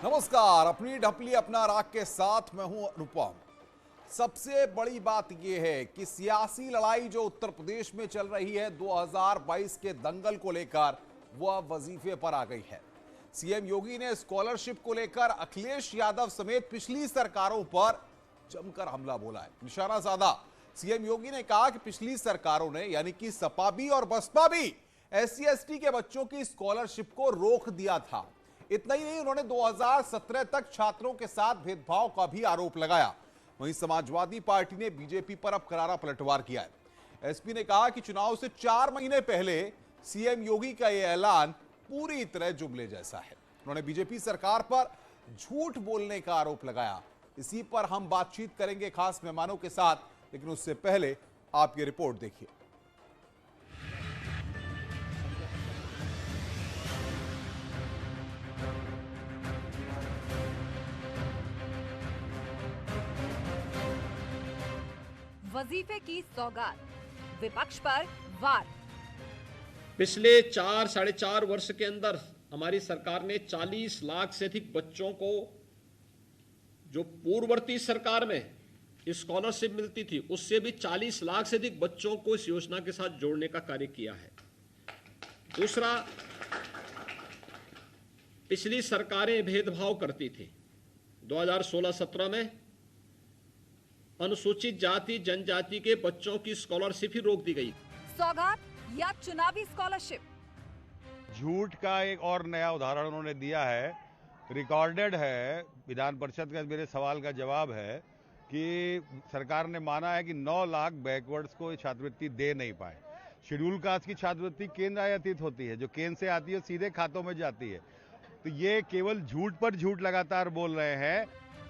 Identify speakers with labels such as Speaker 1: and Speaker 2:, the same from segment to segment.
Speaker 1: नमस्कार, अपनी ढपली अपना राग के साथ मैं हूं अनुपम। सबसे बड़ी बात यह है कि सियासी लड़ाई जो उत्तर प्रदेश में चल रही है 2022 के दंगल को लेकर, वह वजीफे पर आ गई है। सीएम योगी ने स्कॉलरशिप को लेकर अखिलेश यादव समेत पिछली सरकारों पर जमकर हमला बोला है, निशाना साधा। सीएम योगी ने कहा कि पिछली सरकारों ने यानी कि सपा भी और बसपा भी SC/ST के बच्चों की स्कॉलरशिप को रोक दिया था। इतना ही नहीं, उन्होंने 2017 तक छात्रों के साथ भेदभाव का भी आरोप लगाया। वहीं समाजवादी पार्टी ने बीजेपी पर अब करारा पलटवार किया है। एसपी ने कहा कि चुनाव से 4 महीने पहले सीएम योगी का यह ऐलान पूरी तरह जुमले जैसा है। उन्होंने बीजेपी सरकार पर झूठ बोलने का आरोप लगाया। इसी पर हम बातचीत करेंगे खास मेहमानों के साथ, लेकिन उससे पहले आप ये रिपोर्ट देखिए।
Speaker 2: वजीफे की सौगात, विपक्ष पर वार।
Speaker 3: पिछले 4-4.5 वर्ष के अंदर हमारी सरकार ने 40 लाख से अधिक बच्चों को, जो पूर्ववर्ती सरकार में स्कॉलरशिप मिलती थी उससे भी 40 लाख से अधिक बच्चों को इस योजना के साथ जोड़ने का कार्य किया है। दूसरा, पिछली सरकारें भेदभाव करती थी। 2016-17 में अनुसूचित जाति जनजाति के बच्चों की स्कॉलरशिप ही रोक दी गई।
Speaker 2: सौगात या चुनावी स्कॉलरशिप,
Speaker 4: झूठ का एक और नया उदाहरण उन्होंने दिया है। रिकॉर्डेड है, विधान परिषद का मेरे सवाल का जवाब है कि सरकार ने माना है कि 9 लाख बैकवर्ड्स को छात्रवृत्ति दे नहीं पाए। शेड्यूल कास्ट की छात्रवृत्ति केंद्र आयातित होती है, जो केंद्र से आती है सीधे खातों में जाती है। तो ये केवल झूठ पर झूठ लगातार बोल रहे हैं।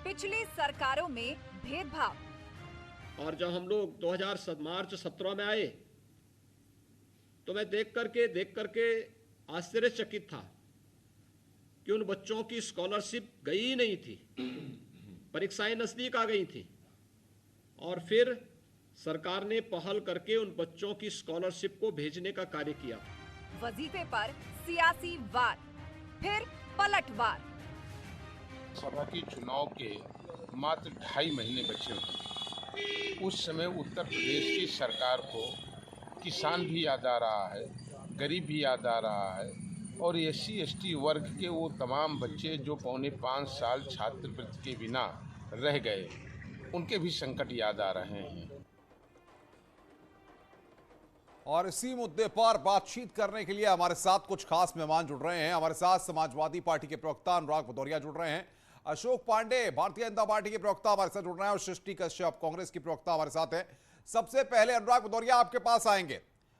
Speaker 2: पिछली सरकारों में भेदभाव,
Speaker 3: और जब हम लोग 2000 मार्च 17 में आए तो मैं देख करके आश्चर्यचकित था कि उन बच्चों की स्कॉलरशिप गई नहीं थी, परीक्षाएं नजदीक आ गई थी, और फिर सरकार ने पहल करके उन बच्चों की स्कॉलरशिप को भेजने का कार्य किया।
Speaker 2: वजीफे पर सियासी वार, फिर पलटवार।
Speaker 5: सभा के चुनाव के मात्र 2.5 महीने बचे हुए। उस समय उत्तर प्रदेश की सरकार को किसान भी याद आ रहा है, गरीब भी याद आ रहा है, और SC/ST वर्ग के वो तमाम बच्चे जो 4.25 साल छात्रवृत्ति के बिना रह गए, उनके भी संकट याद आ रहे हैं।
Speaker 1: और इसी मुद्दे पर बातचीत करने के लिए हमारे साथ कुछ खास मेहमान जुड़ रहे हैं। हमारे साथ समाजवादी पार्टी के प्रवक्ता अनुराग भदौरिया जुड़ रहे हैं, अशोक पांडे भारतीय जनता पार्टी के प्रवक्ता हमारे साथ जुड़ रहे हैं, और सृष्टि कश्यप कांग्रेस की प्रवक्ता हमारे साथ हैं। सबसे पहले अनुराग भदौरिया, आपके पास आएंगे।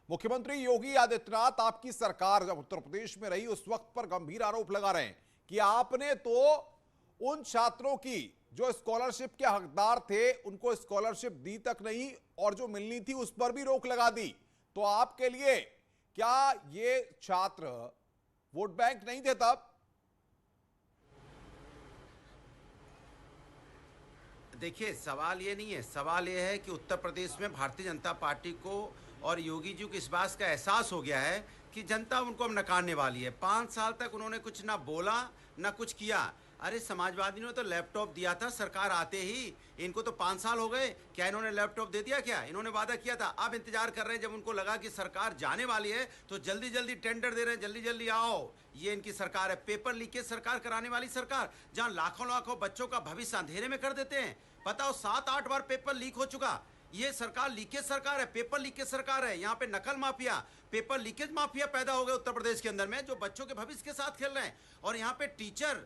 Speaker 1: मुख्यमंत्री योगी आदित्यनाथ, आपकी सरकार जब उत्तर प्रदेश में रही उस वक्त पर गंभीर आरोप लगा रहे हैं कि आपने तो उन छात्रों की जो स्कॉलरशिप के हकदार थे उनको स्कॉलरशिप दी तक नहीं, और जो मिलनी थी उस पर भी रोक लगा दी। तो आपके लिए क्या ये छात्र वोट बैंक नहीं थे तब?
Speaker 6: देखिए, सवाल ये नहीं है, सवाल ये है कि उत्तर प्रदेश में भारतीय जनता पार्टी को और योगी जी को इस बात का एहसास हो गया है कि जनता उनको अब नकारने वाली है। 5 साल तक उन्होंने कुछ ना बोला ना कुछ किया। अरे समाजवादी ने तो लैपटॉप दिया था सरकार आते ही, इनको तो 5 साल हो गए, क्या इन्होंने लैपटॉप दे दिया? क्या इन्होंने वादा किया था? अब इंतजार कर रहे हैं, जब उनको लगा कि सरकार जाने वाली है तो जल्दी जल्दी टेंडर दे रहे हैं, जल्दी जल्दी आओ। ये इनकी सरकार है, पेपर लीकेज सरकार कराने वाली सरकार, जहां लाखों लाखों बच्चों का भविष्य अंधेरे में कर देते हैं। बताओ, 7-8 बार पेपर लीक हो चुका। ये सरकार लीकेज सरकार है, पेपर लीकेज सरकार है। यहाँ पे नकल माफिया, पेपर लीकेज माफिया पैदा हो गए उत्तर प्रदेश के अंदर में, जो बच्चों के भविष्य के साथ खेल रहे हैं। और यहाँ पे टीचर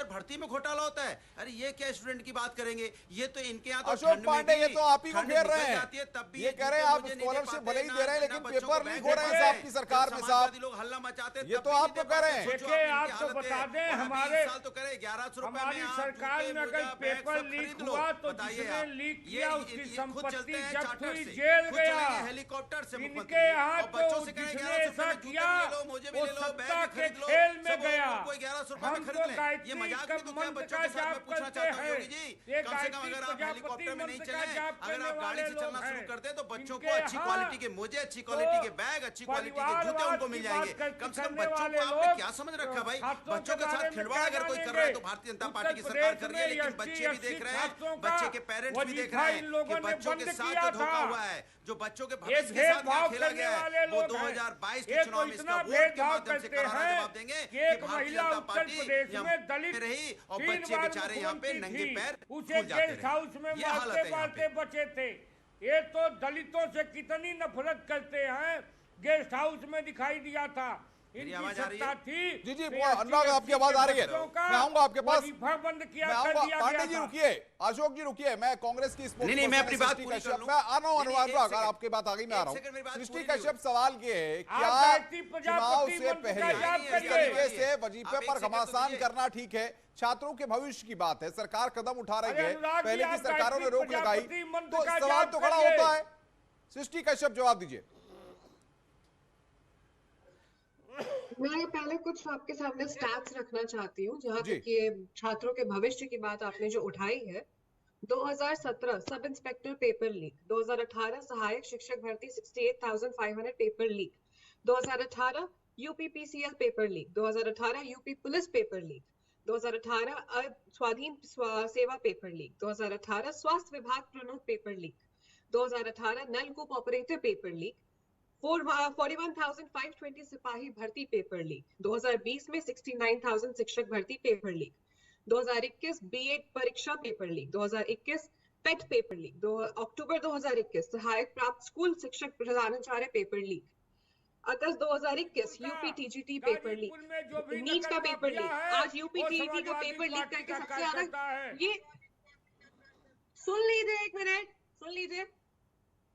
Speaker 6: भर्ती में घोटाला होता है। अरे ये क्या स्टूडेंट की बात करेंगे? ये तो इनके यहाँ तो
Speaker 1: अशोक पांडे, ये तो आप ही को घेर रहे हैं। ये कह रहे हैं आप स्कॉलरशिप भले ही दे रहे हैं लेकिन पेपर लीक हो रहे हैं साहब की सरकार में। साहब
Speaker 6: लोग हल्ला मचाते हैं,
Speaker 1: ये तो आप तो कह रहे हैं।
Speaker 7: देखिए, आपको बता दें, हमारे
Speaker 6: साल तो करे 1100 रुपए
Speaker 7: हमारी सरकार में अगर पेपर लीक हुआ तो जिसने लीक किया उसकी संपत्ति जब्त हुई, जेल गया।
Speaker 6: हेलीकॉप्टर से
Speaker 7: इनके यहाँ तो जिसने ऐसा
Speaker 6: में जूते
Speaker 7: किया
Speaker 6: भी ले लो, मोजे भी
Speaker 7: वो
Speaker 6: ले लो, बैग
Speaker 7: सत्ता
Speaker 6: भी
Speaker 7: के
Speaker 6: खरीद लो,
Speaker 7: खेल में
Speaker 6: सब
Speaker 7: गया।
Speaker 6: कोई 1100 रुपए में
Speaker 7: हम
Speaker 6: खरीद
Speaker 7: तो
Speaker 6: ले। ये
Speaker 7: गायत्री
Speaker 6: मजाक
Speaker 7: का
Speaker 6: भी तो क्या
Speaker 7: मंत्र
Speaker 6: बच्चों
Speaker 7: का
Speaker 6: के साथ
Speaker 7: जाप
Speaker 6: मैं पूछना
Speaker 7: करते
Speaker 6: चाहता हूँ
Speaker 7: हैं।
Speaker 6: योगी जी,
Speaker 7: ये
Speaker 6: कम से कम
Speaker 7: गायत्री
Speaker 6: अगर आप
Speaker 7: प्रजापति
Speaker 6: हेलीकॉप्टर में नहीं
Speaker 7: मंत्र का
Speaker 6: चले,
Speaker 7: जाप
Speaker 6: अगर
Speaker 7: करने
Speaker 6: आप गाड़ी
Speaker 7: वाले
Speaker 6: से चलना
Speaker 7: लोग
Speaker 6: शुरू
Speaker 7: हैं।
Speaker 6: कर दे तो बच्चों को
Speaker 7: इनके
Speaker 6: अच्छी
Speaker 7: यहाँ
Speaker 6: क्वालिटी के मोजे, अच्छी क्वालिटी के बैग, अच्छी क्वालिटी के जूते उनको मिल जाएंगे। कम से कम बच्चों को आपने क्या समझ रखा है भाई? बच्चों के साथ खिलवाड़ अगर कोई कर रहा है तो भारतीय जनता पार्टी की सरकार कर रही है, लेकिन बच्चे भी देख रहे हैं, बच्चे के पेरेंट्स भी देख रहे हैं कि बच्चों के साथ जो धोखा हुआ है, जो बच्चों के भविष्य के साथ यहाँ खेला गया है, वो 2022 के चुनाव में इसका वोट के माध्यम से करारा जवाब देंगे कि भारतीय जनता पार्टी यहाँ पे रही और बच्चे बेचारे यहाँ पे नंगे पैर
Speaker 7: उसे
Speaker 6: फूल जाते
Speaker 7: गेस्ट हाउस में
Speaker 6: रहे। ये हालत है यहाँ
Speaker 7: मारते
Speaker 6: पे।
Speaker 7: बचे थे। ये तो दलितों से कितनी नफरत करते हैं, गेस्ट हाउस में दिखाई दिया था।
Speaker 6: मेरी आवाज आ रही है?
Speaker 1: जी जी अनुराग, आपकी आवाज आ रही है, मैं आऊंगा आपके पास,
Speaker 7: बंद किया
Speaker 1: मैं
Speaker 7: कर
Speaker 1: आऊंगा।
Speaker 7: दिया
Speaker 1: पांडे
Speaker 7: गया
Speaker 1: जी
Speaker 7: था।
Speaker 1: रुकिए, अशोक जी रुकिए, मैं कांग्रेस की
Speaker 6: नहीं, मैं अपनी बात पूरी कर लूं।
Speaker 1: मैं आ रहा हूँ
Speaker 6: नहीं, एक
Speaker 1: अनुराग,
Speaker 6: सेकंड।
Speaker 1: आपकी बात आ गई, मैं आ रहा
Speaker 6: एक सेकंड, मेरी
Speaker 1: हूँ।
Speaker 6: बात
Speaker 1: सृष्टि
Speaker 6: पूरी नहीं
Speaker 1: कश्यप सवाल ये है,
Speaker 7: आप
Speaker 1: क्या
Speaker 7: गायत्री
Speaker 1: चुनाव
Speaker 7: प्रजापति
Speaker 1: से
Speaker 7: मंत्र का
Speaker 1: पहले
Speaker 7: जाप
Speaker 1: इस
Speaker 7: करिए।
Speaker 1: तरीके से वजीफे
Speaker 6: आप
Speaker 1: पर
Speaker 6: एक सेकंड
Speaker 1: घमासान
Speaker 6: तो
Speaker 1: करना ठीक है? छात्रों के भविष्य की बात है, सरकार कदम उठा रही
Speaker 7: अरे
Speaker 1: है,
Speaker 7: अनुराग जी,
Speaker 1: पहले की
Speaker 7: आप
Speaker 1: सरकारों ने
Speaker 7: गायत्री
Speaker 1: रोक लगाई,
Speaker 7: प्रजापति मंत्र
Speaker 1: तो
Speaker 7: का
Speaker 1: सवाल
Speaker 7: जाप
Speaker 1: तो खड़ा
Speaker 7: करिए।
Speaker 1: होता है। सृष्टि कश्यप जवाब दीजिए।
Speaker 8: मैं पहले कुछ आपके सामने स्टैट्स रखना चाहती हूँ, जहाँ
Speaker 1: जी।
Speaker 8: तक ये छात्रों के भविष्य की बात आपने जो उठाई है। 2017 सब इंस्पेक्टर पेपर लीक, 2018 सहायक शिक्षक भर्ती 68,500 paper leak, 2018 UP PCL paper leak, 2018 UP police paper leak, 2018 स्वाधीन सेवा पेपर लीक, 2018 स्वास्थ्य विभाग प्रोन्नत पेपर लीक, 2018 नलकूप ऑपरेटर पेपर लीक, 41,520 सिपाही भर्ती पेपर लीक, 2020 में 69,000 शिक्षक भर्ती पेपर लीक, 2021 बीएड परीक्षा paper leak, 2021 PET paper leak, अक्टूबर 2021 सहायक प्राप्त स्कूल शिक्षक प्रधानाचार्य पेपर लीक, अगस्त 2021 UP TGT paper leak, NEET का पेपर लीक, आज यूपी टीजीटी का पेपर लीक करके सबसे ज्यादा ये सुन लीजिए, एक मिनट सुन लीजिए,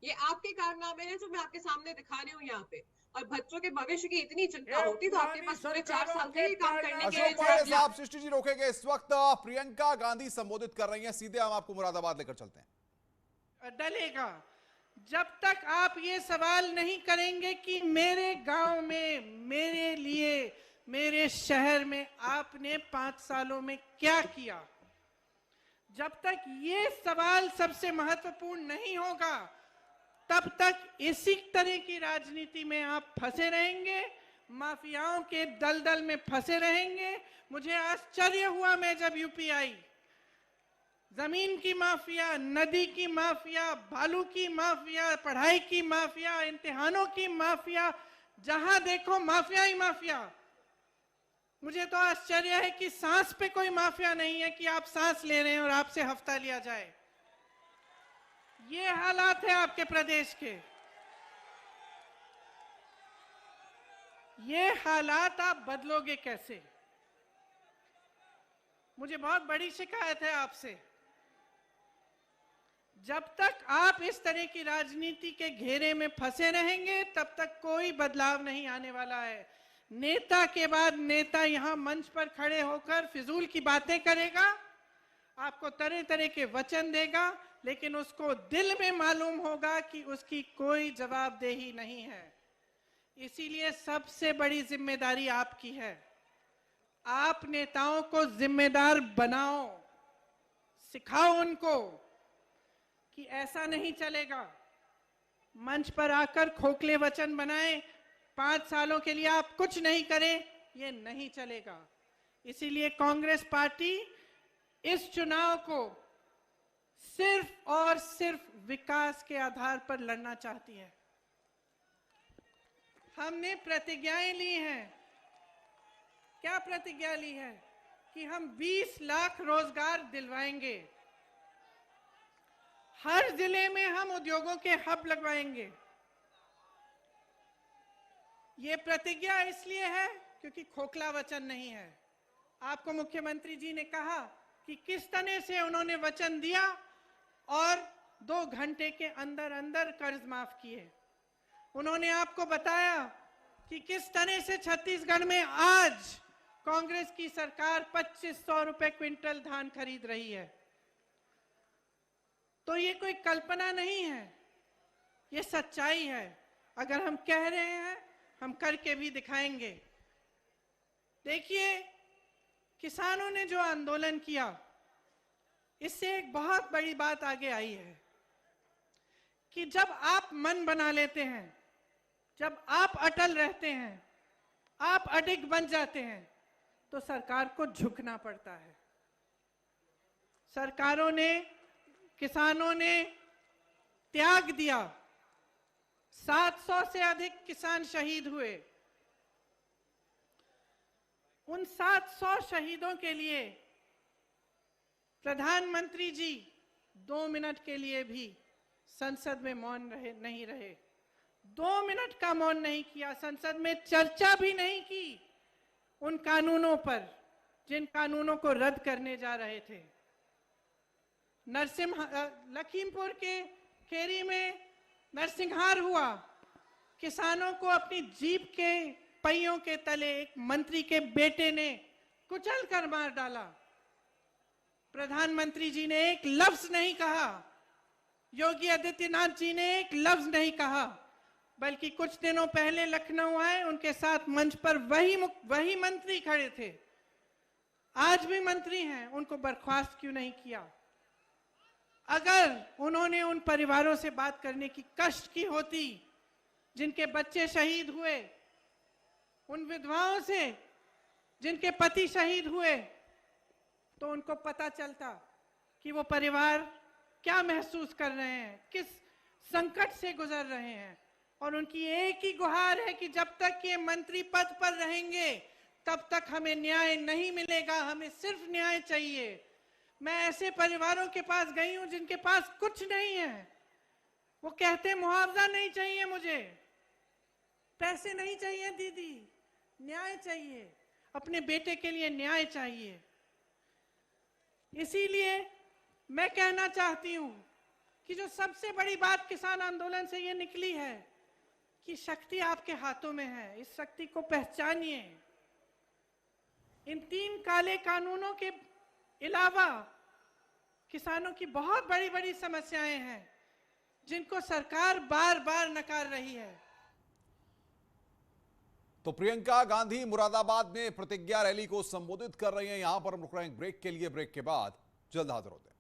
Speaker 8: ये आपके कारनामे हैं जो मैं आपके सामने दिखा रही हूँ यहाँ पे। और बच्चों के भविष्य की इतनी चिंता होती तो आपके पास पूरे 4 साल के लिए काम करने के
Speaker 1: अशोक पांडे साहब, सृष्टि जी रोकेंगे। इस वक्त प्रियंका गांधी संबोधित कर रही हैं, सीधे हम आपको मुरादाबाद लेकर चलते हैं।
Speaker 9: डलेगा जब तक आप ये सवाल नहीं करेंगे कि मेरे गांव में, मेरे लिए, मेरे शहर में आपने 5 सालों में क्या किया। जब तक ये सवाल सबसे महत्वपूर्ण नहीं होगा, तब तक इसी तरह की राजनीति में आप फंसे रहेंगे, माफियाओं के दलदल में फंसे रहेंगे। मुझे आश्चर्य हुआ, मैं जब यूपी आई, जमीन की माफिया, नदी की माफिया, बालू की माफिया, पढ़ाई की माफिया, इम्तिहानों की माफिया, जहां देखो माफिया ही माफिया। मुझे तो आश्चर्य है कि सांस पे कोई माफिया नहीं है कि आप सांस ले रहे हैं और आपसे हफ्ता लिया जाए। ये हालात है आपके प्रदेश के। ये हालात आप बदलोगे कैसे? मुझे बहुत बड़ी शिकायत है आपसे। जब तक आप इस तरह की राजनीति के घेरे में फंसे रहेंगे, तब तक कोई बदलाव नहीं आने वाला है। नेता के बाद नेता यहां मंच पर खड़े होकर फिजूल की बातें करेगा, आपको तरह तरह के वचन देगा, लेकिन उसको दिल में मालूम होगा कि उसकी कोई जवाबदेही नहीं है। इसीलिए सबसे बड़ी जिम्मेदारी आपकी है। आप नेताओं को जिम्मेदार बनाओ, सिखाओ उनको कि ऐसा नहीं चलेगा। मंच पर आकर खोखले वचन बनाएं, 5 सालों के लिए आप कुछ नहीं करें, ये नहीं चलेगा। इसीलिए कांग्रेस पार्टी इस चुनाव को सिर्फ और सिर्फ विकास के आधार पर लड़ना चाहती है। हमने प्रतिज्ञाएं ली हैं। क्या प्रतिज्ञा ली है? कि हम 20 लाख रोजगार दिलवाएंगे, हर जिले में हम उद्योगों के हब लगवाएंगे। ये प्रतिज्ञा इसलिए है क्योंकि खोखला वचन नहीं है। आपको मुख्यमंत्री जी ने कहा कि किस तरह से उन्होंने वचन दिया और 2 घंटे के अंदर अंदर कर्ज माफ किए। उन्होंने आपको बताया कि किस तरह से छत्तीसगढ़ में आज कांग्रेस की सरकार 2500 रुपए क्विंटल धान खरीद रही है। तो ये कोई कल्पना नहीं है, ये सच्चाई है। अगर हम कह रहे हैं हम करके भी दिखाएंगे। देखिए, किसानों ने जो आंदोलन किया, इससे एक बहुत बड़ी बात आगे आई है कि जब आप मन बना लेते हैं, जब आप अटल रहते हैं, आप अडिग बन जाते हैं, तो सरकार को झुकना पड़ता है। सरकारों ने, किसानों ने त्याग दिया। 700 से अधिक किसान शहीद हुए। उन 700 शहीदों के लिए प्रधानमंत्री जी 2 मिनट के लिए भी संसद में मौन नहीं रहे। 2 मिनट का मौन नहीं किया, संसद में चर्चा भी नहीं की उन कानूनों पर जिन कानूनों को रद्द करने जा रहे थे। लखीमपुर के खेरी में नरसिंहार हुआ। किसानों को अपनी जीप के पहियों के तले एक मंत्री के बेटे ने कुचल कर मार डाला। प्रधानमंत्री जी ने एक लफ्ज नहीं कहा, योगी आदित्यनाथ जी ने एक लफ्ज नहीं कहा, बल्कि कुछ दिनों पहले लखनऊ आए, उनके साथ मंच पर वही मंत्री खड़े थे, आज भी मंत्री हैं, उनको बर्खास्त क्यों नहीं किया? अगर उन्होंने उन परिवारों से बात करने की कष्ट की होती जिनके बच्चे शहीद हुए, उन विधवाओं से जिनके पति शहीद हुए, तो उनको पता चलता कि वो परिवार क्या महसूस कर रहे हैं, किस संकट से गुजर रहे हैं। और उनकी एक ही गुहार है कि जब तक ये मंत्री पद पर रहेंगे तब तक हमें न्याय नहीं मिलेगा, हमें सिर्फ न्याय चाहिए। मैं ऐसे परिवारों के पास गई हूं जिनके पास कुछ नहीं है। वो कहते मुआवजा नहीं चाहिए, मुझे पैसे नहीं चाहिए दीदी, न्याय चाहिए, अपने बेटे के लिए न्याय चाहिए। इसीलिए मैं कहना चाहती हूं कि जो सबसे बड़ी बात किसान आंदोलन से ये निकली है कि शक्ति आपके हाथों में है, इस शक्ति को पहचानिए। इन 3 काले कानूनों के अलावा किसानों की बहुत बड़ी बड़ी समस्याएं हैं जिनको सरकार बार बार नकार रही है।
Speaker 1: तो प्रियंका गांधी मुरादाबाद में प्रतिज्ञा रैली को संबोधित कर रही हैं। यहां पर हम रुक रहे हैं ब्रेक के लिए। ब्रेक के बाद जल्द हाजिर होते हैं।